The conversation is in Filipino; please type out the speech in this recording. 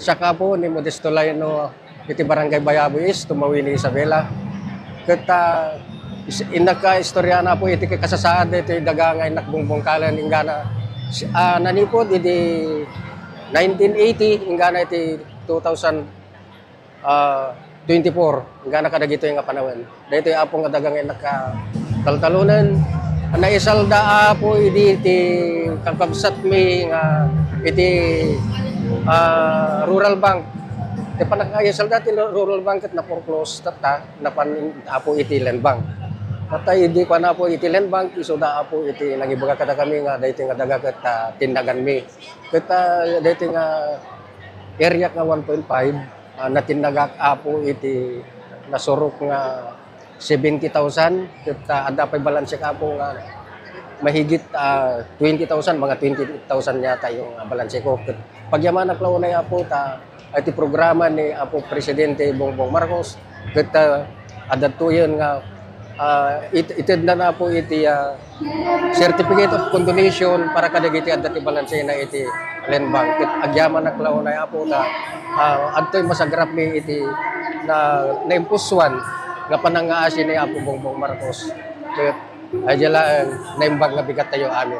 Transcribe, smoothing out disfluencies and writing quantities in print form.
Saka po ni Modesto Layano iti Barangay Bayabo is tumawin ni Isabela. Kata inaka istorya na po iti kasasaad iti dagangay nakbungbungkalan ingana nanipod iti 1980 ingana iti 2024 ingana kadagito nga panahon. Dito apong kadagangay nakataltalunan naisalda po iti kakabsat mi nga iti rural bank. Di pa nakayasal dati rural bank at na-foreclose tata napan apo iti land bank. Patay di pa na po iti land bank iso da apo iti nangibaga kada kami nga dayto nga daga ket tindagan mi. Ket dayto nga area nga 1.5 na tindaga apo iti nasurok nga 70,000 ket adda pay balanse apo nga mahigit 20,000 mga 20,000 yata yung balanse ko. Pagyaman na klaw na apo iti programa ni Apo Presidente Bongbong Marcos ket adatuyon nga ited na po iti certificate of condonation para kadagiti adati balanse na iti land bank ket agyaman na klaw na apo adtoy masagrap mi iti naimpusuan nga panangaasin ni Apo Bongbong Marcos ket ajala naimbag nga bigat tayo amin.